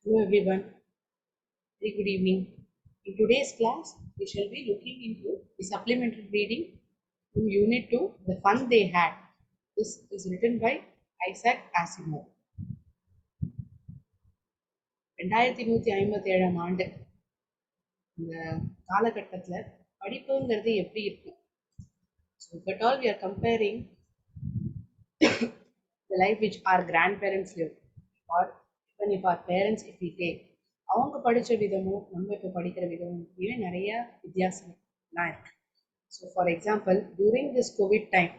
Hello everyone, very good evening. In today's class, we shall be looking into the supplementary reading from Unit 2, The Fun They Had. This is written by Isaac Asimov. 2157 ஆண்டு இந்த காலகட்டத்தில் படிப்புங்கிறது எப்படி இருக்கு? So if at all we are comparing the life which our grandparents lived, or even if our parents if we take, அவங்க படிச்ச விதமும் நம்ம இப்போ படிக்கிற விதமும் இவன் நிறைய வித்தியாசம்லாம் இருக்கு. So for example, during this COVID time,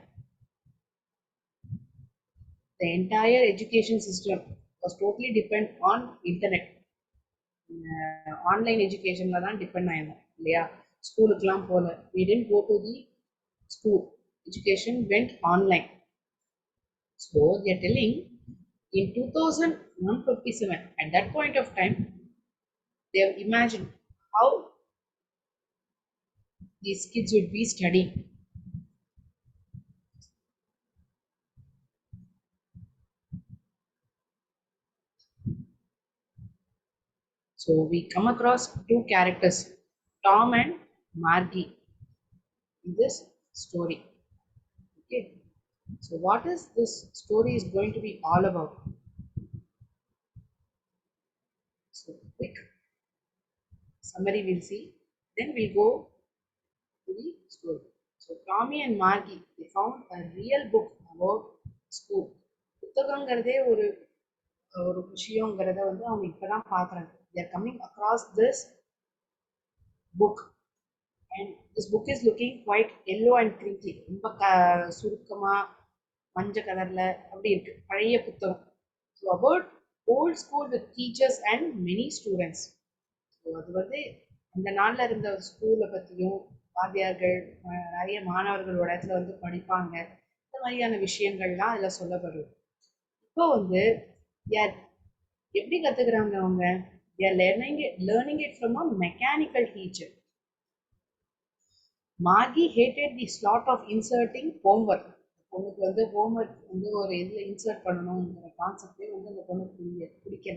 the entire education system was totally depend on internet. Online educationல தான் டிபெண்ட் ஆயிருந்தோம் இல்லையா? ஸ்கூலுக்குலாம் போல. We didn't go to the school. Education went online. So they are telling in 2157, at that point of time, they have imagined how these kids would be studying. So we come across two characters, Tom and Margie, in this story. Okay. So what is this story is going to be all about? So quick summary we'll see. Then we'll go to the story. So Tommy and Margie, they found a real book about school. புத்தகங்கிறதே ஒரு ஒரு விஷயங்கிறத வந்து அவங்க இப்பதான் பாக்குறாங்க. They are coming across this book, and this book is looking quite yellow and crinkly. ரொம்ப சுருக்கமா மஞ்சள் கலர்ல அப்படி இருக்கு, பழைய புத்தகம். So about old school with teachers and many students. So அது வந்து அந்த நாள்ல இருந்த ஸ்கூலை பத்தியும் வாத்தியார்கள் நிறைய மாணவர்களோட இடத்துல வந்து படிப்பாங்க, இந்த மாதிரியான விஷயங்கள்லாம் அதுல சொல்லப்படுது. இப்போ வந்து யார் எப்படி கத்துக்கிறாங்க அவங்க? they are learning it from a mechanical teacher. Margie hated the slot of inserting homework. பொண்ணுக்கு வந்து ஹோம்ஒர்க் வந்து ஒரு இதில் இன்சர்ட் பண்ணணுங்கிற கான்செப்டே வந்து அந்த பொண்ணுக்கு பிடிக்கல.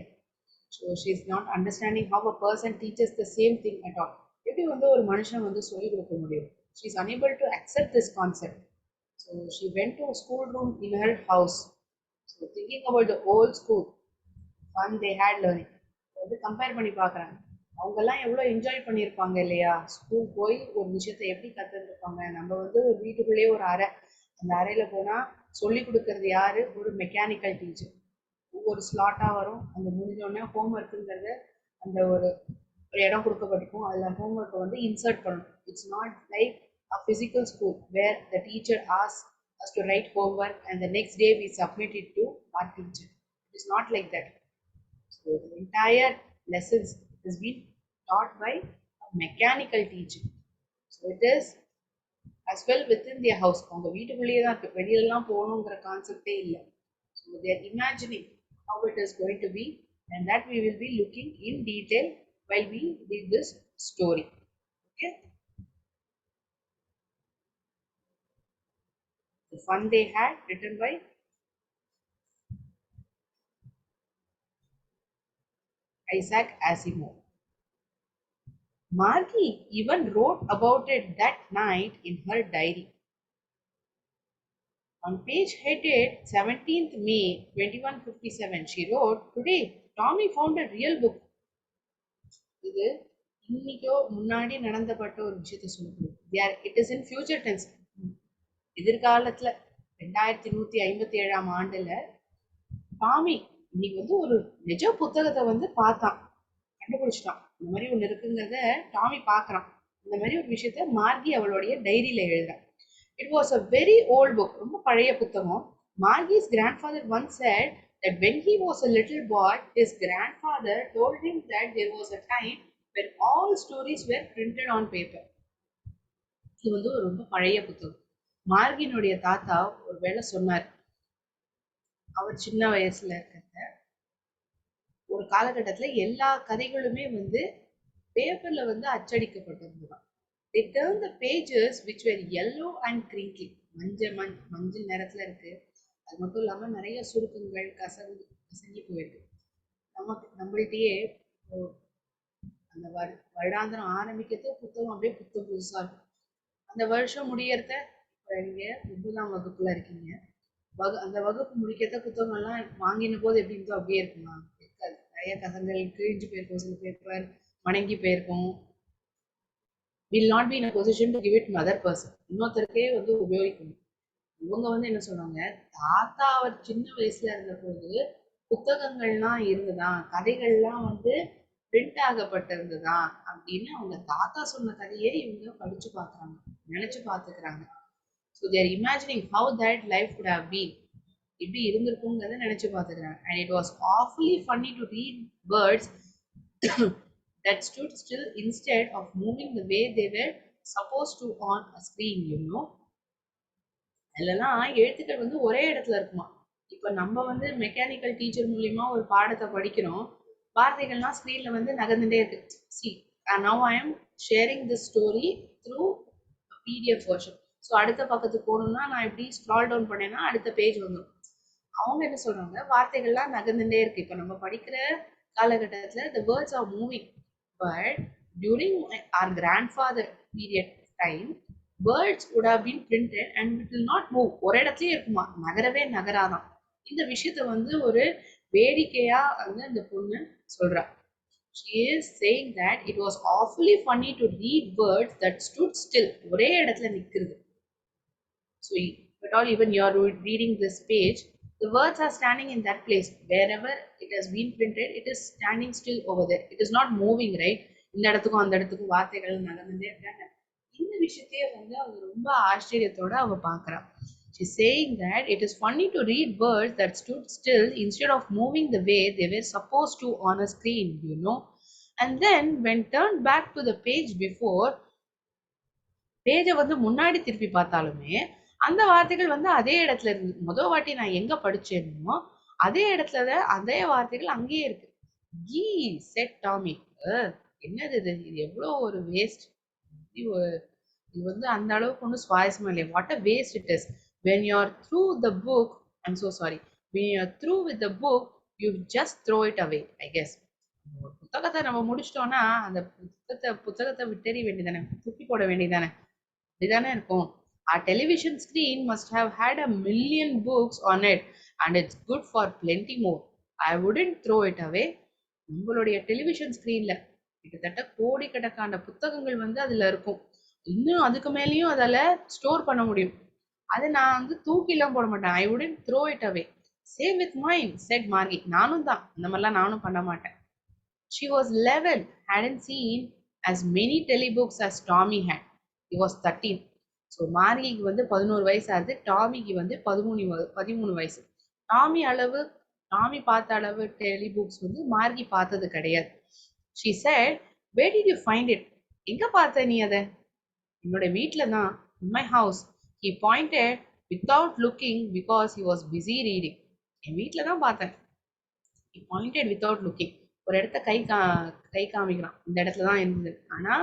So she is not understanding how a person teachers the same thing at all. எப்படி வந்து ஒரு மனுஷன் வந்து சொல்லிக் கொடுக்க முடியும்? She is unable to accept this concept. So she went to school room in her house. So thinking about the old school fun they had learning வந்து compare பண்ணி பார்க்குறாங்க. அவங்கெல்லாம் எவ்வளோ என்ஜாய் பண்ணியிருப்பாங்க இல்லையா? ஸ்கூல் போய் ஒரு விஷயத்த எப்படி கற்றுருப்பாங்க. நம்ம வந்து ஒரு வீட்டுக்குள்ளேயே ஒரு அறை, அந்த அறையில் போனால் சொல்லி கொடுக்கறது யாரு? ஒரு மெக்கானிக்கல் டீச்சர். ஒவ்வொரு ஸ்லாட்டாக வரும், அந்த முடிஞ்சோடனே ஹோம்ஒர்க்குங்கிறத அந்த ஒரு இடம் கொடுக்கப்பட்டிருக்கும், அதில் ஹோம்ஒர்க்கை வந்து இன்சர்ட் பண்ணணும். It's not like a physical school where the teacher ask us to write homework and the next day we submit it to our teacher. It is not like that. So the entire lessons is being taught by a mechanical teacher. So it is as well within their house. அவங்க வீட்டுக்குள்ளேயே தான் இருக்கு, வெளியிலலாம் போகணுங்கிற கான்செப்டே இல்லை. So they are imagining how it is going to be, and that we will be looking in detail while we read this story. Okay. The Fun They Had, written by Isaac Asimov. Margie even wrote about it that night in her diary. On page headed 17th May 2157, she wrote, "Today, Tommy found a real book." இது இன்னைக்கோ முன்னாடி நடந்தப்பட்ட ஒரு விஷயத்த சொல்லப்படுது. It is in future tense. எதிர்காலத்துல 2157 ஆண்டுல Tommy இன்னைக்கு வந்து ஒரு நிஜ புத்தகத்தை வந்து பார்த்தான், கண்டுபிடிச்சிட்டான். இந்த மாதிரி ஒண்ணு இருக்குங்கிறத டாமி பார்க்கறான். இந்த மாதிரி ஒரு விஷயத்த மார்கி அவளுடைய டைரியில எழுதுறான். It was a very old book, ரொம்ப பழைய புத்தகம். Margie's grandfather once said that when he was a little boy, his grandfather told him that there was a time when all stories were printed on paper. இது வந்து ஒரு ரொம்ப பழைய புத்தகம். மார்கினுடைய தாத்தா ஒரு வேளை சொன்னார், அவர் சின்ன வயசுல இருக்கிற ஒரு காலகட்டத்துல எல்லா கதைகளுமே வந்து பேப்பர்ல வந்து அச்சடிக்கப்பட்டிருந்ததுதான். They turned the pages which were yellow and crinkly. மஞ்சள் நிறத்துல இருக்கு. அது மட்டும் இல்லாம நிறைய சுருக்கங்கள் கசங்கி போயிருக்கு. நமக்கு நம்மள்ட்டயே அந்த வருடாந்திரம் ஆரம்பிக்கிறது புத்தகம் அப்படியே புத்தம் புதுசா இருக்கும். அந்த வருஷம் முடியறத இப்ப நீங்க 9ஆம் வகுப்புல இருக்கீங்க. அந்த வகுப்பு முடிக்கிறத புத்தகங்கள்லாம் வாங்கின போது எப்படி இருந்தோ அப்படியே இருக்குமா? இருக்காது. நிறைய கசங்கள் கிழிஞ்சு போயிருக்கும், சில பேப்பர் வணங்கி போயிருக்கும். will not be in a position to give it to another person. இன்னொருத்தருக்கே வந்து உபயோகிக்கணும். இவங்க வந்து என்ன சொன்னாங்க, தாத்தா அவர் சின்ன வயசுல இருந்த போது புத்தகங்கள்லாம் இருந்துதான், கதைகள்லாம் வந்து பிரிண்ட் ஆகப்பட்டிருந்ததா அப்படின்னு அவங்க தாத்தா சொன்ன கதையே இவங்க படிச்சு பார்க்கறாங்க, நினைச்சு பார்த்துக்கிறாங்க. So there imagining how that life could have been, எப்படி இருந்திருக்குங்கிறத நினைச்சு பார்த்துக்கிறாங்க. And it was awfully funny to read birds that stood still instead of moving the way they were supposed to on a screen, you know. அதெல்லாம் எழுத்துக்கள் வந்து ஒரே இடத்துல இருக்குமா. இப்ப நம்ம வந்து மெக்கானிக்கல் டீச்சர் மூலியமா ஒரு பாடத்தை படிக்கிறோம், வார்த்தைகள்லாம் ஸ்க்ரீன்ல வந்து நகர்ந்துட்டே இருக்கு. C now I am sharing this story through PDF version. So அடுத்த பக்கத்துக்கு போகணும்னா நான் இப்படி ஸ்க்ரால் டவுன் பண்ணேன்னா அடுத்த பேஜ் வந்துடும். அவங்க என்ன சொல்றாங்க, வார்த்தைகள்லாம் நகர்ந்துட்டே இருக்கு. இப்ப நம்ம படிக்கிற காலகட்டத்துல the words are moving, but during our grandfather period time words would have been printed and it will not move. ஒரு இடத்துலயே இருக்குமா, நகரவே நகராதான். இந்த விஷயத்த வந்து ஒரு வேடிக்கையா வந்து அந்த பொண்ணு சொல்றா. She is saying that it was awfully funny to read words that stood still. ஒரே இடத்துல நிக்கிறது. So if at all even you are reading this page, the words are standing in that place. Wherever it has been printed, it is standing still over there. It is not moving, right? இந்த இடத்துக்கும் அந்த இடத்துக்கும் வார்த்தைகள் நடந்துட்டே இருக்காங்க. இந்த விஷயத்தையே வந்து அவ ரொம்ப ஆச்சரியத்தோட அவ பாக்குறா. She's saying that it is funny to read words that stood still instead of moving the way they were supposed to on a screen, you know. And then when turned back to the page before, பேஜை வந்து முன்னாடி திருப்பி பார்த்தாலுமே அந்த வார்த்தைகள் வந்து அதே இடத்துல இருந்து, முதல் வாட்டி நான் எங்க படிச்சேனோ அதே இடத்துல அதே வார்த்தைகள் அங்கேயே இருக்கு. He said Tommy. என்னது இது, இது எவ்வளோ ஒரு வேஸ்ட். இது வந்து அந்த அளவுக்கு ஒன்றும் சுவாரஸ்யமா இல்லையா. What a waste it is. When you are through the book, I'm so sorry, when you are through with the book you just throw it away, I guess. ஒரு புத்தகத்தை நம்ம முடிச்சிட்டோம்னா அந்த புத்தகத்தை விட்டெறி வேண்டியதானே, தூக்கி போட வேண்டியதானே, அப்படிதானே இருக்கும். Our television screen must have had a million books on it and it's good for plenty more. I wouldn't throw it away. உங்களுடைய டெலிவிஷன் ஸ்கிரீன்ல கிட்டத்தட்ட கோடிக்கணக்கான புத்தகங்கள் வந்து அதுல இருக்கும். இன்னும் அதுக்கு மேலேயும் அதில் ஸ்டோர் பண்ண முடியும். அதை நான் வந்து தூக்கிலாம் போட மாட்டேன். I wouldn't throw it away. Same with mind set Margie. நானும் தான் இந்த மாதிரிலாம் நானும் பண்ண மாட்டேன். She was 11, hadn't seen as many telebooks as Tommy had. He was 13. So மார்கிக்கு வந்து 11 வயசு ஆகுது, டாமிக்கு வந்து 13 வயசு. டாமி பார்த்த அளவு டெலிபுக்ஸ் வந்து மார்கி பார்த்தது கிடையாது. She said, where did you find it? எங்க பார்த்த நீ அதை? என்னோட வீட்டுல தான். In my house. He pointed without looking because he was busy reading. என் வீட்டுல தான் பார்த்தேன். He pointed without looking. ஒரு இடத்த கை காமிக்கிறான், இந்த இடத்துல தான் இருந்தது. ஆனா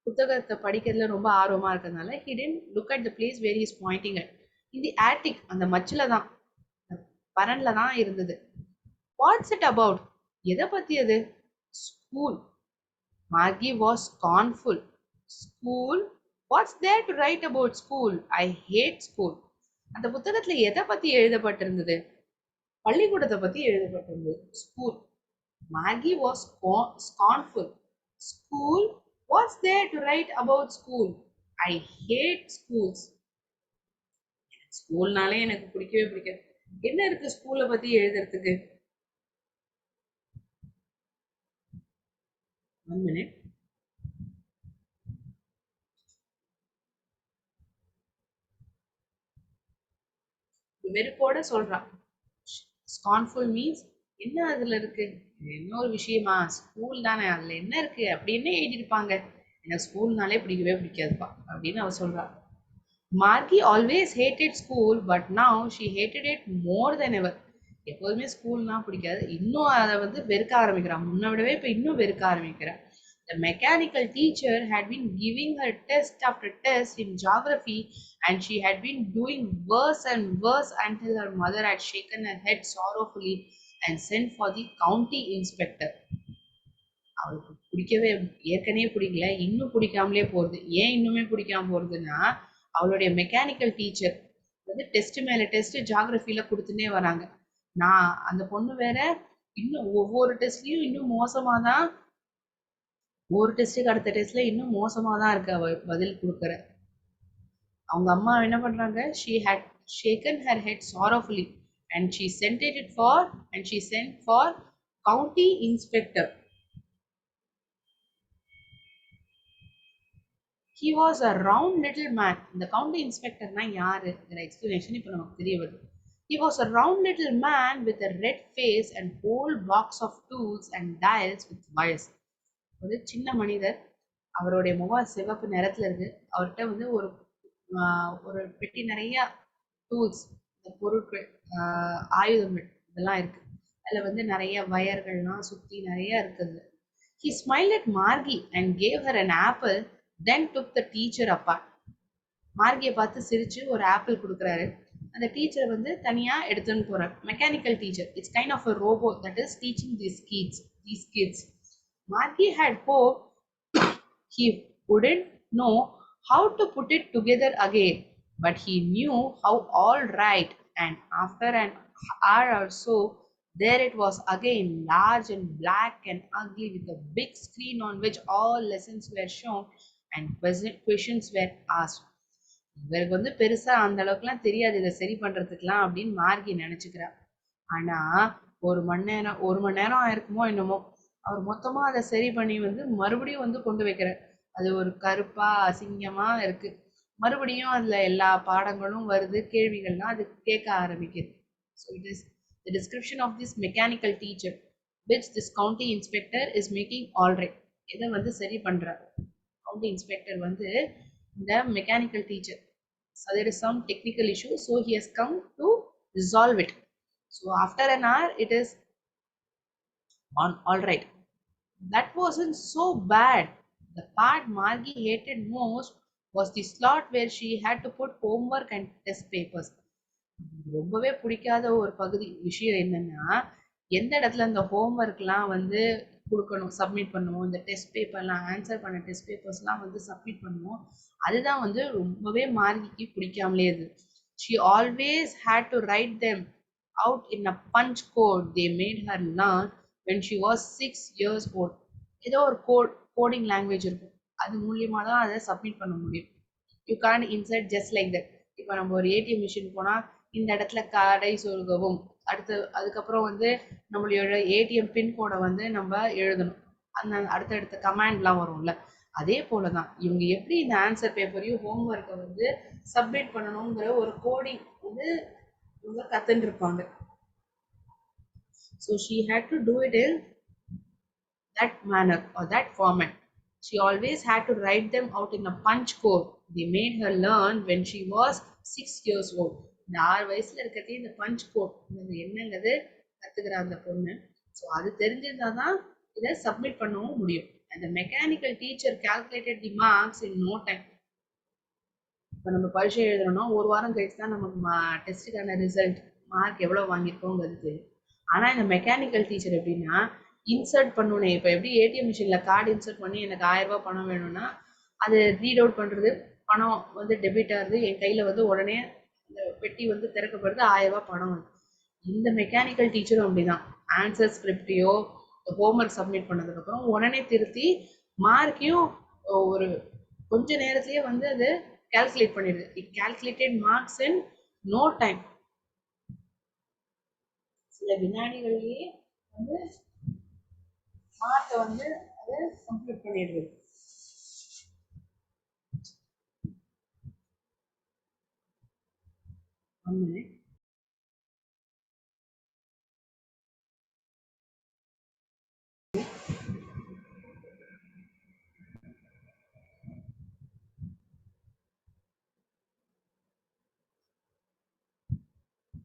புத்தகத்தை படிக்கிறதுல ரொம்ப ஆர்வமா இருக்கிறதுனால he didn't look at the place where he is pointing at. In the attic, அந்த மச்சில தான், பரன்ல தான் இருந்தது. What's it about? எதை பத்தி அது? School. Margie was scornful. School? What's there to write about school? I hate school. அந்த புத்தகத்துல எதை பத்தி எழுதப்பட்டிருந்தது? பள்ளிக்கூடத்தை பத்தி எழுதப்பட்டிருந்தது. School. Maggie was scornful. School? What's there to write about school? I hate schools. ஸ்கூல்னாலே எனக்கு பிடிக்கவே பிடிக்காது. என்ன இருக்கு ஸ்கூலை பத்தி எழுதுறதுக்கு? 1 minute. வெறுப்போட சொல்றான். ஸ்கான்ஃபுல் மீன்ஸ் என்ன அதுல இருக்கு, என்ன ஒரு விஷயமா, ஸ்கூல் தானே, அதுல என்ன இருக்கு அப்படின்னு எழுதியிருப்பாங்க. எனக்கு ஸ்கூல்னாலே பிடிக்கவே பிடிக்காதுப்பா அப்படின்னு அவ சொல்றா. Margie always hated school, but now she hated it more than ever. எப்போதுமே ஸ்கூல்னா பிடிக்காது, இன்னும் அதை வந்து வெறுக்க ஆரம்பிக்கிறான். முன்ன விடவே இப்ப இன்னும் வெறுக்க ஆரம்பிக்கிறான். The mechanical teacher had been giving her test after test in geography and she had been doing worse and worse until her mother had shaken her head sorrowfully and sent for the county inspector. அவளுக்கு பிடிக்கவே ஏற்கனவே பிடிக்கல, இன்னும் பிடிக்காமலே போகுது. ஏன் இன்னுமே பிடிக்காம போறதுன்னா, அவளுடைய மெக்கானிக்கல் டீச்சர் வந்து டெஸ்ட் மேல டெஸ்ட் ஜியாகிரபில கொடுத்துட்டே வராங்க. நான் அந்த பொண்ணு வேற இன்னும் ஒவ்வொரு டெஸ்ட்லயும் இன்னும் மோசமா தான், ஒரு டெஸ்ட்டுக்கு அடுத்த டெஸ்ட்ல இன்னும் மோசமா தான் இருக்கு அவ பதில் கொடுக்குற. அவங்க அம்மா என்ன பண்றாங்க, she had shaken her head sorrowfully and she sent for county inspector. He was a round little man. இந்த county inspector னா யாருங்கிற explanation இப்போ நமக்கு தெரிய வருது. He was a round little man with a red face and whole box of tools and dials with wires. ஒரு சின்ன மனிதர், அவருடைய முகம் சிவப்பு நிறத்துல இருக்கு. அவர்கிட்ட வந்து ஒரு பெட்டி நிறைய டூல்ஸ், இந்த பொருட்கள், ஆயுதங்கள் இதெல்லாம் இருக்கு. அதுல வந்து நிறைய வயர்கள்லாம் சுத்தி நிறைய இருக்குது. He smiled at Margie and gave her an apple, then took the teacher apart. மார்கியை பார்த்து சிரிச்சு ஒரு ஆப்பிள் கொடுக்குறாரு. அந்த டீச்சர் வந்து தனியா எடுத்துன்னு போறாரு. Mechanical teacher, it's kind of a robot that is teaching these kids. Margie had hoped he wouldn't know how to put it together again, but he knew how all right, and after an hour or so, there it was again, large and black and ugly, with a big screen on which all lessons were shown and questions were asked. இவருக்கு வந்து பெருசா அந்த அளவுக்குலாம் தெரியாது இதை சரி பண்றதுக்குலாம் அப்படின்னு மார்கி நினைச்சுக்கிறா. ஆனா ஒரு மணி நேரம் ஆயிருக்குமோ என்னமோ, அவர் மொத்தமா அதை சரி பண்ணி வந்து மறுபடியும் வந்து கொண்டு வைக்கிறார். அது ஒரு கருப்பா அசிங்கமா இருக்கு. மறுபடியும் அதுல எல்லா பாடங்களும் வருது, கேள்விகள்லாம் அது கேட்க ஆரம்பிக்குது. So it is the description of this mechanical teacher which this county inspector is making all right. இதை வந்து சரி பண்றார் county inspector வந்து இந்த mechanical teacher. So there is some technical issue, so he has come to resolve it. So after an hour it is on all right. That wasn't so bad. The part Margie hated most was the slot where she had to put homework and test papers. ரொம்பவே பிடிக்காத ஒரு விஷயம் என்னன்னா, எந்த இடத்துல இந்த ஹோம்ஒர்க்லாம் வந்து கொடுக்கணும், சப்மிட் பண்ணுவோம், இந்த டெஸ்ட் பேப்பர்லாம் ஆன்சர் பண்ண டெஸ்ட் பேப்பர்ஸ்லாம் வந்து சப்மிட் பண்ணுவோம், அதுதான் வந்து ரொம்பவே மார்கிக்கு பிடிக்காமலே இருந்தது. She always had to write them out in a punch code they made her learn when she was 6 years old. ஏதோ ஒரு கோடிங் லாங்குவேஜ் இருக்கும், அது மூலியமா தான் அதை சப்மிட் பண்ண முடியும். You can't insert just like that. இப்போ நம்ம ஒரு ஏடிஎம் மிஷின் போனா இந்த இடத்துல கடை சொருகவும், அதுக்கப்புறம் வந்து நம்மளோட ஏடிஎம் பின்கோடை வந்து நம்ம எழுதணும், அந்த அடுத்தடுத்த கமாண்ட்லாம் வரும்ல, அதே போலதான் இவங்க எப்படி இந்த ஆன்சர் பேப்பரையும் ஹோம்ஒர்க்கை வந்து சப்மிட் பண்ணணுங்கிற ஒரு கோடிங் வந்து இவங்க கத்துட்டு இருப்பாங்க. So she had to do it in that manner or that format. She always had to write them out in a punch code they made her learn when she was 6 years old. இந்த 6 வயசுல இருக்கிறதே இந்த punch code என்னங்கிறது கத்துக்கிற அந்த பொண்ணு. So அது தெரிஞ்சிருந்தாதான் இதை சப்மிட் பண்ணவும் முடியும். அந்த mechanical teacher calculated the marks in no time. இப்போ நம்ம பரீட்சை எழுதுறோம்னா ஒரு வாரம் கழிச்சு தான் நமக்கு டெஸ்ட்டுக்கான ரிசல்ட், மார்க் எவ்வளோ வாங்கியிருக்கோங்கிறது தெரியும். ஆனால் இந்த மெக்கானிக்கல் டீச்சர் எப்படின்னா, இன்சர்ட் பண்ணணும். இப்போ எப்படி ஏடிஎம் மிஷினில் கார்டு இன்சர்ட் பண்ணி எனக்கு 1000 ரூபாய் பணம் வேணும்னா அது ரீட் அவுட் பண்ணுறது, பணம் வந்து டெபிட் ஆகுது, என் கையில் வந்து உடனே இந்த பெட்டி வந்து திறக்கப்படுது, 1000 ரூபாய் பணம் வந்து. இந்த மெக்கானிக்கல் டீச்சரும் அப்படிதான், ஆன்சர் ஸ்கிரிப்டையோ ஹோம்ஒர்க் சப்மிட் பண்ணதுக்கப்புறம் உடனே திருத்தி மார்க்கையும் ஒரு கொஞ்ச நேரத்திலேயே வந்து அது கால்குலேட் பண்ணிடுது. It calculated marks in no time. சில வினாடிகளிலேயே வந்து மார்க்கை வந்து அதை கம்ப்ளீட் பண்ணிடுது.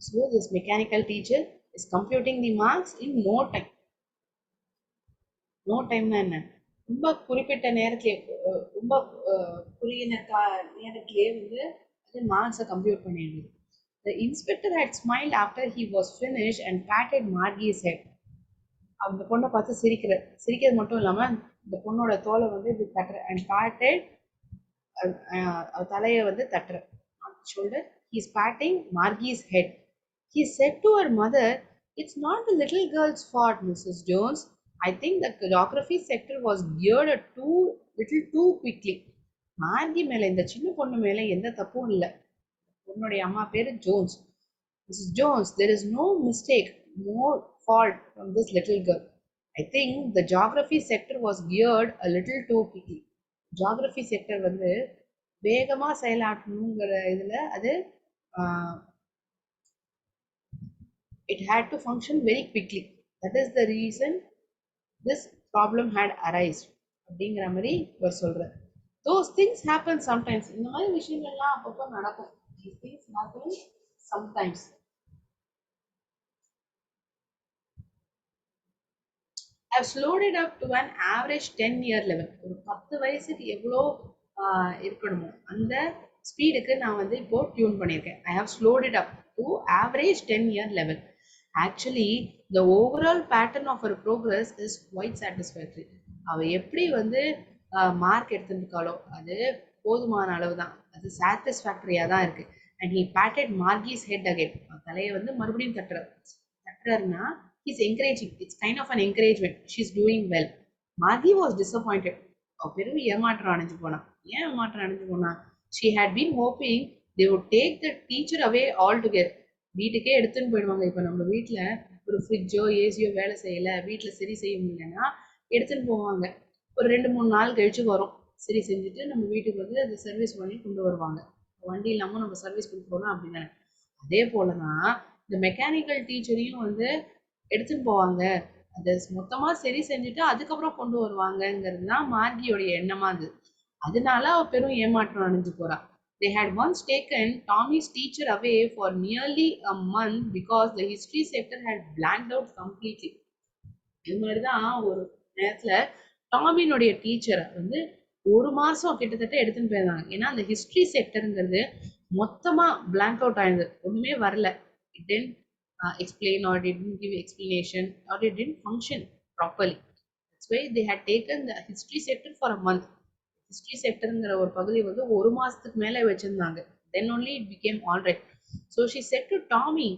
So this mechanical teacher is computing the marks in no time. No time na என்ன, ரொம்ப குறிப்பிட்ட நேரத்திலே, ரொம்ப குறுகிய நேரத்திலே வந்து அது மார்க்ஸை கம்ப்யூட் பண்ணிடுது. The inspector had smiled after he was finished and patted Margie's head. அந்த பொண்ணை பார்த்து சிரிக்கிறது மட்டும் இல்லாம இந்த பொண்ணோட தோலை வந்து இப்படி தட்டுற and patted தலையை வந்து தட்டுற shoulder. He's patting Margie's head. He said to her mother, "It's not the little girl's fault, Mrs. Jones. I think the geography sector was geared little too quickly." மார்கி மேல இந்த சின்ன பொண்ணு மேல எந்த தப்பும் இல்லை. பொண்ணுடைய அம்மா பேரு Jones. Mrs. Jones, there is no mistake, no fault from this little girl. I think the geography sector was geared a little too quickly. Geography sector வந்து வேகமா செயலாற்றணுங்கிற இதுல அது it had to function very quickly. That is the reason this problem had arisen. அப்படிங்கிற மாதிரி இவர் சொல்றார். Those things happen sometimes. இந்த மாதிரி விஷயங்கள்லாம் அப்பப்போ நடக்கும். These things happen sometimes. I've slowed it up to an average 10-year level. ஒரு 10 வயசுக்கு எவ்வளோ இருக்கணுமோ அந்த ஸ்பீடுக்கு நான் வந்து இப்போ டியூன் பண்ணியிருக்கேன். I have slowed it up to average 10-year level. Actually, the overall pattern of her progress is quite satisfactory. அவ எப்படி வந்து மார்க் எடுத்துருக்காளோ அது போதுமான அளவு தான், அது சாட்டிஸ்ஃபேக்டரியா தான் இருக்கு. And he patted Margie's head again. தலையை வந்து மறுபடியும் தட்டுறாருன்னா he's encouraging. It's kind of an encouragement. She's doing well. Margie was disappointed. அவ பெரும் ஏமாற்றம் அடைஞ்சு போனா. ஏன் ஏமாற்றம் அடைஞ்சு போனா? She had been hoping they would take the teacher away altogether. வீட்டுக்கே எடுத்துன்னு போயிடுவாங்க. இப்போ நம்ம வீட்டில் ஒரு ஃப்ரிட்ஜோ ஏசியோ வேலை செய்யலை, வீட்டில் சரி செய்ய முடியலன்னா எடுத்துன்னு போவாங்க. ஒரு 2-3 நாள் கழிச்சு வரும், சரி செஞ்சுட்டு நம்ம வீட்டுக்கு வந்து அதை சர்வீஸ் பண்ணி கொண்டு வருவாங்க. வண்டி இல்லாமல் நம்ம சர்வீஸ் பண்ணி போகணும் அப்படின்னு. அதே போலதான் இந்த மெக்கானிக்கல் டீச்சரையும் வந்து எடுத்துன்னு போவாங்க, அதை மொத்தமா சரி செஞ்சுட்டு அதுக்கப்புறம் கொண்டு வருவாங்கங்கிறது தான் மார்கியோடைய எண்ணமா இருந்தது. அதனால அவ பெரும் ஏமாற்றம் அடைஞ்சு போறா. They had once taken Tommy's teacher away for nearly a month because the history sector had blanked out completely. இது மாதிரிதான் ஒரு நேரத்துல டாமினுடைய டீச்சரை வந்து ஒரு மாசம் கிட்டத்தட்ட எடுத்துன்னு போயிருந்தாங்க. ஏன்னா அந்த ஹிஸ்டரி செக்டருங்கிறது மொத்தமா blank out ஆயிருந்தது, ஒண்ணுமே வரல. It didn't explain or didn't give explanation or it didn't function properly. That's why they had taken the history sector for a month. History செக்டருங்கிற ஒரு பகுதி வந்து ஒரு மாசத்துக்கு மேல வச்சிருந்தாங்க. Then only it became all right. So she said to Tommy,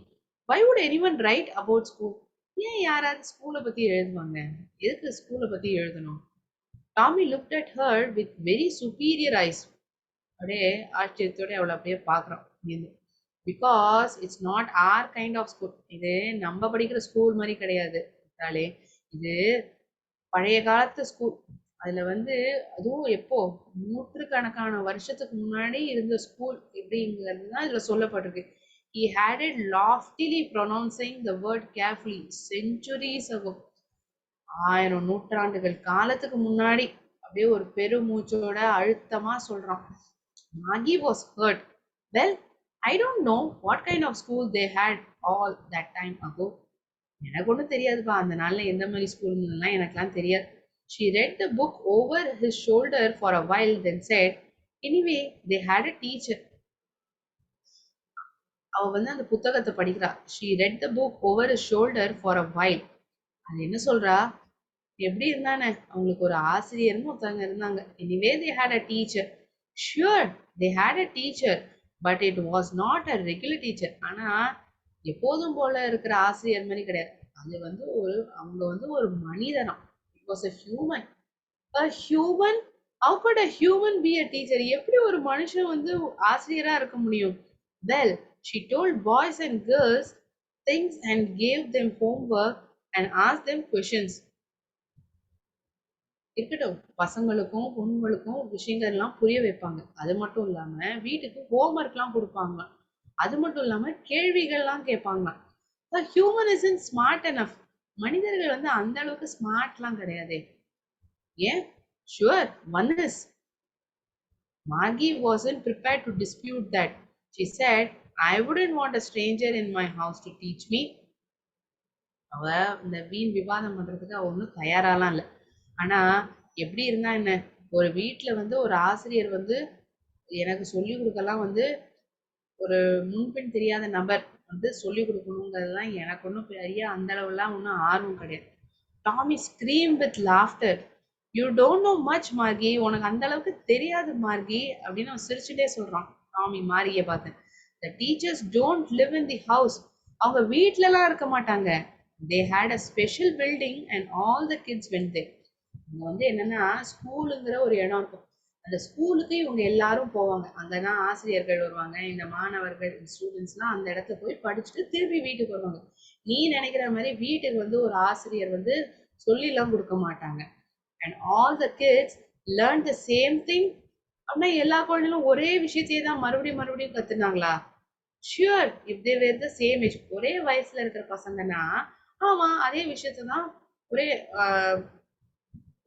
"Why would anyone write about school?" ஏன் யாராவது ஸ்கூலை பத்தி எழுதுவாங்க? எதுக்கு ஸ்கூலை பத்தி எழுதணும்? Tommy looked at her with very superior eyes. அப்படியே ஆச்சரியத்தோட அவளை அப்படியே பாக்குறான். Because it's not our kind of school. இது நம்ம படிக்கிற ஸ்கூல் மாதிரி கிடையாது. இது பழைய காலத்து ஸ்கூல். அதுல வந்து அதுவும் எப்போ நூற்றுக்கணக்கான வருஷத்துக்கு முன்னாடி இருந்த ஸ்கூல் எப்படிங்கிறது தான் இதுல சொல்லப்பட்டிருக்கு. He had it loftily pronouncing the word carefully centuries ago. 1000 நூற்றாண்டுகள் காலத்துக்கு முன்னாடி அப்படியே ஒரு பெருமூச்சோட அழுத்தமா சொல்றான். Maggie was hurt. Well, I don't know what kind of school they had all that time ago. எனக்கு ஒன்றும் தெரியாதுப்பா, அந்த நாள்ல எந்த மாதிரி ஸ்கூல்லாம் எனக்குலாம் தெரியாது. She read the book over his shoulder for a while, then said, "Anyway, they had a teacher." அவ வந்து அந்த புத்தகத்தை படிக்கிறா. She read the book over his shoulder for a while. அது என்ன சொல்றா? எப்படி இருந்தானே, அவங்களுக்கு ஒரு ஆசிரியர்னு ஒருத்தவங்க இருந்தாங்க. Anyway, they had a teacher. Sure, they had a teacher, but it was not a regular teacher. ஆனா எப்போதும் போல இருக்கிற ஆசிரியர் மாதிரி கிடையாது. அது வந்து அவங்க வந்து ஒரு மனிதனா. It was a human. A human? How could a human be a teacher? எப்படி ஒரு மனுஷன் வந்து ஆசிரியரா இருக்க முடியும்? Well, she told boys and girls things and gave them homework and asked them questions. இருக்கட்டும், பசங்களுக்கும் பொண்ணுங்களுக்கும் விஷயங்கள்லாம் புரிய வைப்பாங்க. அது மட்டும் இல்லாம வீட்டுக்கு ஹோம்ஒர்க்லாம் கொடுப்பாங்க. அது மட்டும் இல்லாம கேள்விகள்லாம் கேட்பாங்க. The human isn't smart enough. மனிதர்கள் வந்து அந்த அளவுக்கு ஸ்மார்ட்லாம் கிடையாதே. ஏன்? Sure, one is. Margie wasn't prepared to dispute that. She said, "I wouldn't want a stranger in my house to teach me." அவ இந்த வீண் விவாதம் பண்றதுக்கு அவ ஒன்றும் தயாராலாம் இல்லை. ஆனா எப்படி இருந்தா என்ன, ஒரு வீட்டுல வந்து ஒரு ஆசிரியர் வந்து எனக்கு சொல்லி கொடுக்கலாம் வந்து ஒரு முன்பின் தெரியாத நபர் வந்து சொல்லிக் கொடுக்கணுங்கிறதுலாம் எனக்கு ஒன்றும் பெரிய அந்த அளவுலாம் ஒன்றும் ஆர்வம் கிடையாது. Tommy scream with laughter. You don't know much Margie, உனக்கு அந்த அளவுக்கு தெரியாது மார்கி அப்படின்னு அவன் சிரிச்சுட்டே சொல்றான். டாமி மாரியை பார்த்து. The teachers don't live in the house. அவங்க வீட்லலாம் இருக்க மாட்டாங்க. They had a special building and all the kids went there. இங்க வந்து என்னன்னா ஸ்கூலுங்கிற ஒரு இடம் இருக்கும். அந்த ஸ்கூலுக்கு இவங்க எல்லாரும் போவாங்க. அங்கதான் ஆசிரியர்கள் வருவாங்க. இந்த மாணவர்கள் ஸ்டூடெண்ட்ஸ்லாம் அந்த இடத்துல போய் படிச்சுட்டு திருப்பி வீட்டுக்கு வருவாங்க. நீ நினைக்கிற மாதிரி வீட்டுக்கு வந்து ஒரு ஆசிரியர் வந்து சொல்லிலாம் கொடுக்க மாட்டாங்க. And all the kids learn the same thing. அப்படின்னா எல்லா குழந்தைகளும் ஒரே விஷயத்தையே தான் மறுபடியும் மறுபடியும் கத்துனாங்களா? Sure, if they were the same age. ஒரே வயசுல இருக்கிற பசங்கன்னா ஆமா அதே விஷயத்தை தான் ஒரே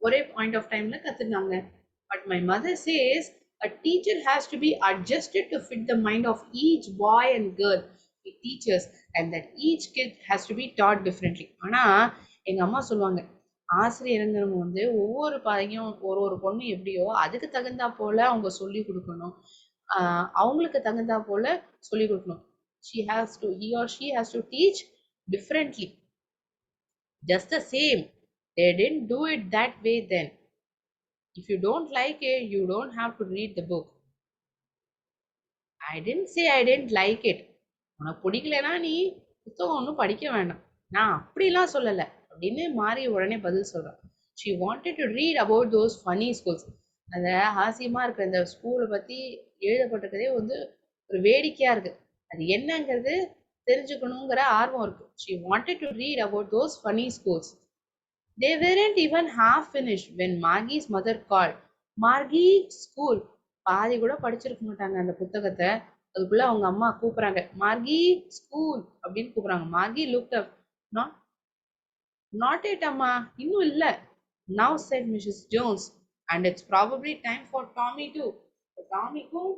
ஒரே பாயிண்ட் ஆஃப் டைம்ல கத்துனாங்க. But my mother says a teacher has to be adjusted to fit the mind of each boy and girl it teaches, and that each kid has to be taught differently. ஆனா எங்க அம்மா சொல்லுவாங்க, ஆசிரியருங்கிறவங்க வந்து ஒவ்வொரு பையன் ஒரு ஒரு பொண்ணு எப்படியோ அதுக்கு தகுந்தா போல அவங்க சொல்லி கொடுக்கணும். அவங்களுக்கு தகுந்தா போல சொல்லி கொடுக்கணும். He or she has to teach differently. Just the same, they didn't do it that way then. If you don't like it, you don't have to read the book. I didn't say I didn't like it. உனக்கு பிடிக்கலனா நீ புத்தகம் ஒன்றும் படிக்க வேண்டாம். நான் அப்படிலாம் சொல்லலை அப்படின்னு மாறி உடனே பதில் சொல்றான். She wanted to read about those funny schools. அந்த ஹாஸ்யமா இருக்கிற இந்த ஸ்கூலை பத்தி எழுதப்பட்டிருக்கதே வந்து ஒரு வேடிக்கையா இருக்கு. அது என்னங்கிறது தெரிஞ்சுக்கணுங்கிற ஆர்வம் இருக்கு. She wanted to read about those funny schools. They weren't even half finished when Margie's mother called. Margie, school. பாதி கூட படிச்சிருக்க மாட்டாங்க அந்த புத்தகத்தை. அதுக்குள்ள அவங்க அம்மா கூப்பிடுறாங்க. மார்கி, ஸ்கூல் அப்படின்னு கூப்பிடுறாங்க. மார்கி looked up. Not, not yet அம்மா, இன்னும் இல்ல. Now said Mrs. Jones, and it's probably time for Tommy too. டாமிக்கும்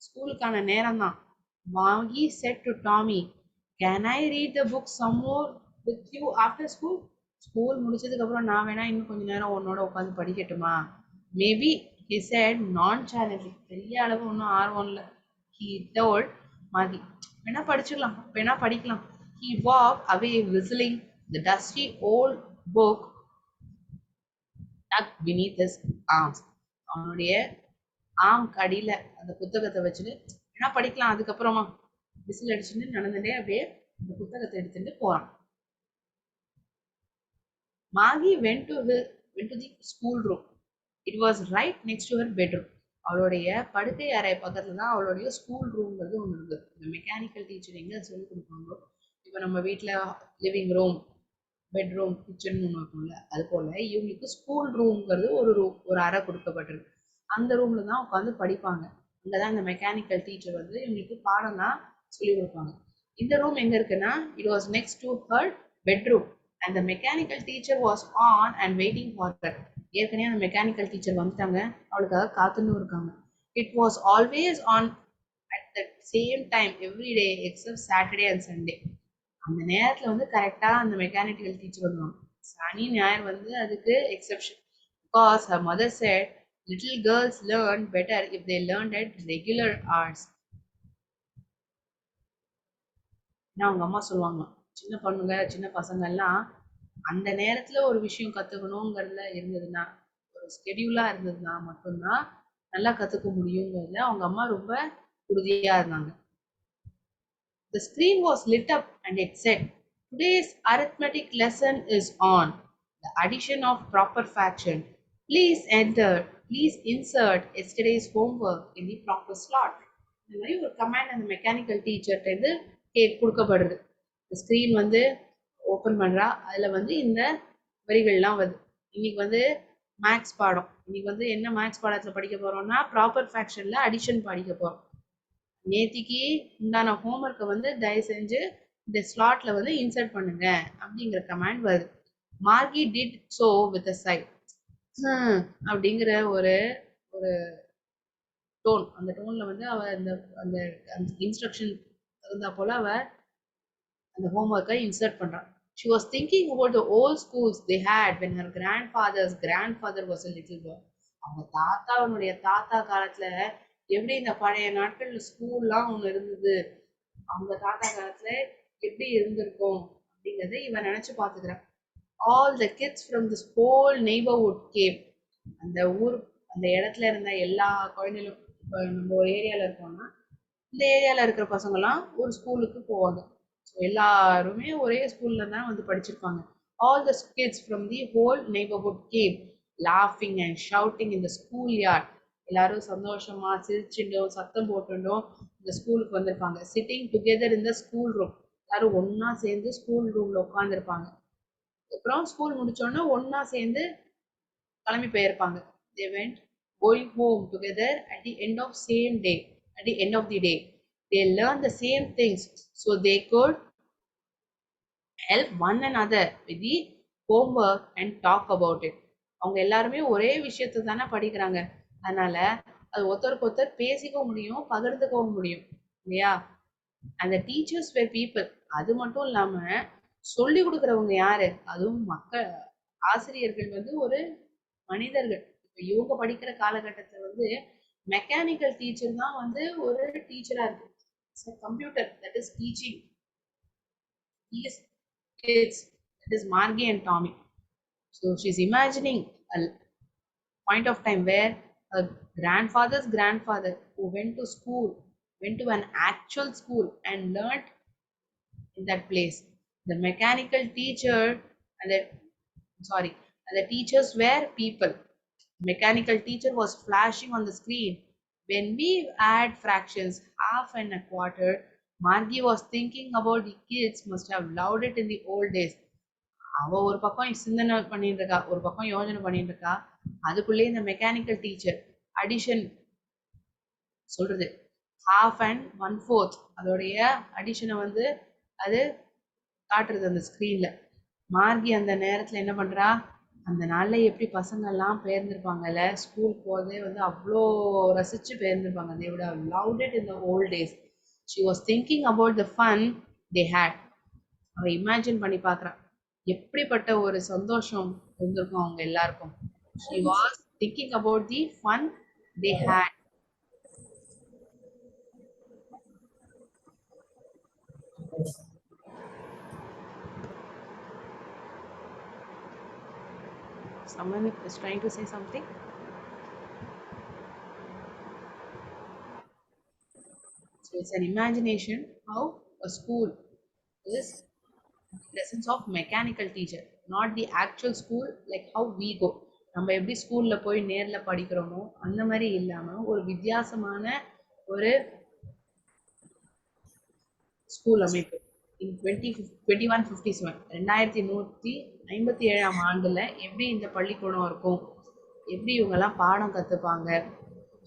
ஸ்கூலுக்கான நேரம் தான். Margie said to Tommy, can I read the book some more with you after school? School முடிச்சதுக்கு அப்புறம் நான் வேணா இன்னும் கொஞ்ச நேரம் உன்னோட உட்காந்து படிக்கட்டுமா? Maybe, he said nonchalantly. பெரிய அளவு ஒன்றும் ஆர்வம் இல்லை. He told Maggie, வேணா படிச்சுக்கலாம், வேணா படிக்கலாம். He walked away whistling the dusty old book tucked beneath his arms. அவனுடைய ஆம் கடியில அந்த புத்தகத்தை வச்சுட்டு வேணா படிக்கலாம் அதுக்கப்புறமா விசில் அடிச்சுட்டு நடந்துட்டே அப்படியே அந்த புத்தகத்தை எடுத்துட்டு போறான். Maggie went to the school room. It was right next to her bedroom. அவளுடைய படுக்கை அறை பக்கத்துல தான் அவளுடைய ஸ்கூல் ரூம்ங்கிறது ஒன்று இருந்தது. இந்த மெக்கானிக்கல் டீச்சர் எங்க சொல்லி கொடுப்பாங்களோ, இப்போ நம்ம வீட்டில் லிவிங் ரூம், பெட்ரூம், கிச்சன் ஒன்று இருக்கும்ல, அது போல இவங்களுக்கு ஸ்கூல் ரூம்ங்கிறது ஒரு அறை கொடுக்கப்பட்டிருக்கு. அந்த ரூம்ல தான் உட்காந்து படிப்பாங்க. அங்கதான் இந்த மெக்கானிக்கல் டீச்சர் வந்து இவங்களுக்கு பாடம்லாம் சொல்லி கொடுப்பாங்க. இந்த ரூம் எங்க இருக்குன்னா, it was next to her bedroom. and the mechanical teacher was on and waiting for her. ஏற்கனவே அந்த மெக்கானிக்கல் டீச்சர் வந்துட்டாங்க, அவளுக்காக காத்துன்னு இருக்காங்க. It was always on at the same time every day except Saturday and Sunday. அந்த நேரத்துல வந்து கரெக்டா அந்த மெக்கானிக்கல் டீச்சர் வருவாங்க. சனி ஞாயிறு வந்து அதுக்கு exception. Because her mother said little girls learn better if they learned at regular hours. அவங்க அம்மா சொல்லுவாங்க, சின்ன பொண்ணுங்க சின்ன பசங்க எல்லாம் அந்த நேரத்துல ஒரு விஷயம் கத்துக்கணுங்கிறதுல இருந்ததுன்னா, ஒரு ஸ்கெடியூலா இருந்ததுன்னா மட்டும்தான் நல்லா கத்துக்க முடியுங்கிறதுல அவங்க அம்மா ரொம்ப உறுதியா இருந்தாங்க. The screen was lit up and it said, today's arithmetic lesson is on the addition of proper fraction. Please enter, please insert yesterday's homework in the proper slot. இந்த மாதிரி ஒரு கமாண்ட் அந்த மெக்கானிக்கல் டீச்சர்கிட்ட இருந்து கொடுக்கப்படுது. ஸ்க்ரீன் வந்து open பண்றா, அதுல வந்து இந்த வரிகள்லாம் வருது. இன்னைக்கு வந்து மேக்ஸ் பாடம். இன்னைக்கு வந்து என்ன மேக்ஸ் பாடத்துல படிக்க போறோம்னா ப்ராப்பர் ஃப்ராக்ஷன்ல அடிஷன் படிக்க போறோம். நேத்திக்கு உண்டான ஹோம்ஒர்க்கை வந்து தயவு செஞ்சு இந்த ஸ்லாட்ல வந்து இன்சர்ட் பண்ணுங்க அப்படிங்கிற கமாண்ட் வருது. மார்கி டிட் சோ வித் அ சை. அப்படிங்கிற ஒரு ஒரு டோன், அந்த டோன்ல வந்து அவ அந்த அந்த இன்ஸ்ட்ரக்ஷன் தகுந்தா போல அவ அந்த ஹோம்ஒர்க்கை இன்சர்ட் பண்றான். She was thinking about the old schools they had when her grandfather's grandfather was a little boy. அவங்க தாத்தாவுடைய தாத்தா காலத்துல எப்படி இந்த பழைய நாட்கள்ல ஸ்கூல்லாம் ஒண்ணு இருந்தது, அவங்க தாத்தா காலத்துல எப்படி இருந்திருக்கும் அப்படிங்கறத இவன் நினைச்சு பாத்துக்கிறான். All the kids from this whole neighborhood came. அந்த ஊர் அந்த இடத்துல இருந்த எல்லா குழந்தைகளும், இப்போ நம்ம ஒரு ஏரியால இருக்கோம்னா இந்த ஏரியால இருக்கிற பசங்கலாம் ஒரு ஸ்கூலுக்கு போவாங்க. ஸோ எல்லாருமே ஒரே ஸ்கூல்ல தான் வந்து படிச்சிருப்பாங்க. All the kids from the whole neighborhood came, laughing and shouting in the schoolyard. எல்லாரும் சந்தோஷமா சிரிச்சுட்டும் சத்தம் போட்டுட்டும் இந்த ஸ்கூலுக்கு வந்திருப்பாங்க. Sitting together in the school room. எல்லாரும் ஒண்ணா சேர்ந்து ஸ்கூல் ரூம்ல உட்கார்ந்துருப்பாங்க. அப்புறம் ஸ்கூல் முடிச்சோடனே ஒண்ணா சேர்ந்து கிளம்பி போயிருப்பாங்க. They went going home together at the end of same day. At the end of the day, they learned the same things so they could help one another with the homework and talk about it. அவங்க எல்லாருமே ஒரே விஷயத்தை தானே படிக்கிறாங்க. அதனால அது ஒருத்தருக்கு ஒருத்தர் பேசிக்கவும் முடியும், பகிர்ந்துக்கவும் முடியும் இல்லையா? அந்த டீச்சர்ஸ் வேர் பீப்புள். அது மட்டும் இல்லாம சொல்லி கொடுக்குறவங்க யாரு? அதுவும் மக்கள், ஆசிரியர்கள் வந்து ஒரு மனிதர்கள். இப்ப இவங்க படிக்கிற காலகட்டத்துல வந்து மெக்கானிக்கல் டீச்சர் தான் வந்து ஒரு டீச்சரா இருக்கு. Computer that is teaching these kids, that is Margie and Tommy. So she's imagining a point of time where her grandfather's grandfather who went to school, went to an actual school and learned in that place. The mechanical teacher and the sorry, and the teachers were people. Mechanical teacher was flashing on the screen. When we add fractions, half and a quarter, Margie was thinking about the kids must have loved it in the old days. அவ ஒரு பக்கம் சிந்தனை பண்ணிட்டு இருக்கா, ஒரு பக்கம் யோசனை பண்ணிட்டு இருக்கா. அதுக்குள்ளேயே இந்த மெக்கானிக்கல் டீச்சர் அடிஷன் சொல்றது, half and one fourth அதோடைய அடிஷனை வந்து அது காட்டுறது அந்த ஸ்கிரீன்ல. மார்கி அந்த நேரத்துல என்ன பண்றா, அந்த நாள்ல எப்படி பசங்க எல்லாம் பெயர்ந்திருப்பாங்கல்ல, ஸ்கூல் போறதே வந்து அவ்வளோ ரசிச்சு பெயர்ந்திருப்பாங்க. they would have loved it in the old days. She was thinking about the fun they had. அவ இமேஜின் பண்ணி பார்க்கறான், எப்படிப்பட்ட ஒரு சந்தோஷம் இருந்திருக்கும் அவங்க எல்லாருக்கும். She was thinking about the fun they had. Someone is trying to say something. So it's an imagination how a school is presence of mechanical teacher, not the actual school like how we go. நம்ம எப்படி ஸ்கூல்ல போய் நேர்ல படிக்கிறோமோ அந்த மாதிரி இல்லாம ஒரு வித்தியாசமான ஒரு ஸ்கூல் அமைப்பு. இன் 2157 2157 ஆண்டுல எப்படி இந்த பள்ளிக்கூடம் இருக்கும், எப்படி இவங்கெல்லாம் பாடம் கத்துப்பாங்க,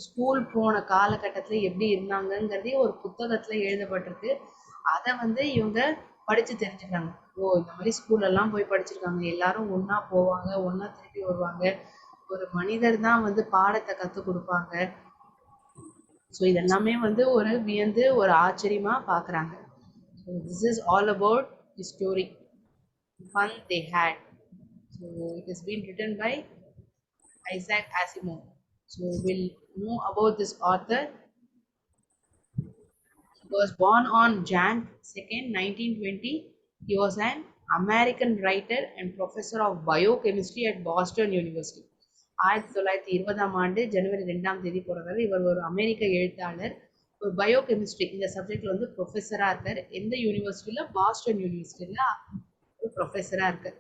ஸ்கூல் போன காலகட்டத்துல எப்படி இருந்தாங்கங்கிறதே ஒரு புத்தகத்துல எழுதப்பட்டிருக்கு. அதை வந்து இவங்க படிச்சு தெரிஞ்சுக்கிறாங்க. ஓ, இந்த மாதிரி ஸ்கூல் எல்லாம் போய் படிச்சிருக்காங்க, எல்லாரும் ஒண்ணா போவாங்க, ஒண்ணா திருப்பி வருவாங்க, ஒரு மனிதர் தான் வந்து பாடத்தை கத்து கொடுப்பாங்க. ஸோ இதெல்லாமே வந்து ஒரு வியந்து ஒரு ஆச்சரியமா பாக்குறாங்க. So this is all about the story, fun they had. So it has been written by Isaac Asimov. So we'll know about this author. He was born on Jan 2nd, 1920. He was an American writer and professor of biochemistry at Boston University. 1920 ஆண்டு ஜனவரி 2ஆம் தேதி பிறந்தார். இவர் ஒரு அமெரிக்க எழுத்தாளர், ஒரு biochemistry இந்த சப்ஜெக்ட்ல வந்து ப்ரொஃபஸரா இருக்கார். எந்த யூனிவர்சிட்டியில? பாஸ்டன் யூனிவர்சிட்டியில ஒரு ப்ரொஃபஸரா இருக்கார்.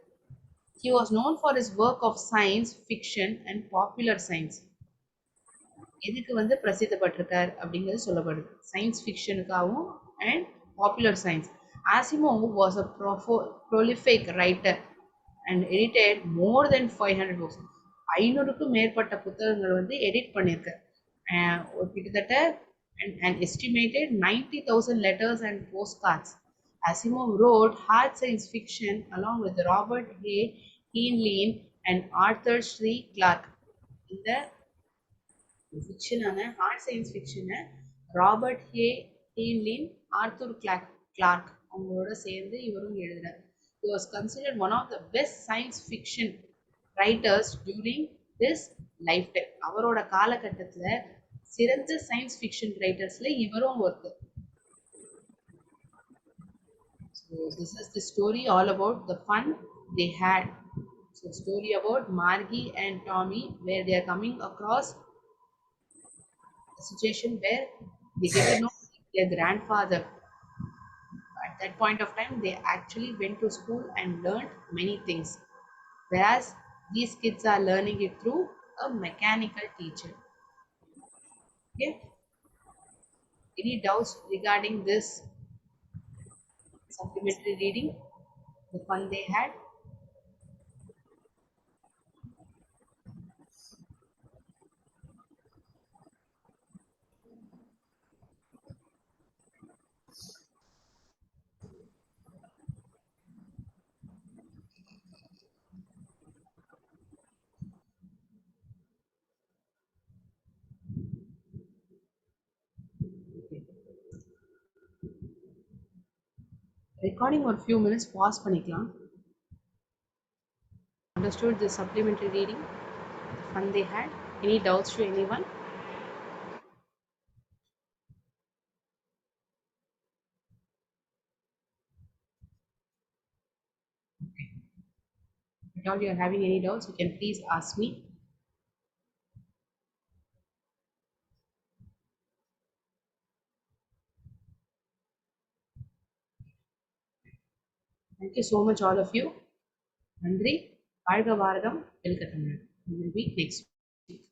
He was known for his work of science fiction and popular science. எதுக்கு வந்து பிரசித்தப்பட்டிருக்கார் அப்படிங்கிறது சொல்லப்படுது, சயின்ஸ் ஃபிக்ஷனுக்காகவும் and popular science. Asimov was a prolific writer and edited more than 500 books. 500க்கும் மேற்பட்ட புத்தகங்கள் வந்து எடிட் பண்ணியிருக்கார். ஒரு கிட்டத்தட்ட an estimated 90,000 letters and postcards. Asimov wrote hard science fiction along with Robert A. Heinlein and Arthur C. Clarke. இந்த ஃபிக்ஷனான hard science ஃபிக்ஷனை Robert Heinlein, Arthur Clarke அவங்களோட சேர்ந்து இவரும் எழுதினார். He was considered one of the best science fiction writers during his lifetime. அவரோட காலகட்டத்தில் சிறந்த சயின்ஸ் ஃபிக்ஷன் ரைட்டர்ஸ்ல இவரும் ஒருத்தர். So this is the story all about the fun they had. So story about Margie and Tommy where they are coming across a situation where they get to know their grandfather. At that point of time, they actually went to school and learned many things. Whereas these kids are learning it through a mechanical teacher. Okay. Any doubts regarding this supplementary reading? The fun they had? Recording ஒரு few minutes pause பண்ணிக்கலாம். Understood the supplementary reading? The fun they had? Any doubts to anyone? If at all you are having any doubts, you can please ask me. Thank you so much, all of you. நன்றி. வாழ்க பாரதம், வெல்க Tamil. We will meet next week.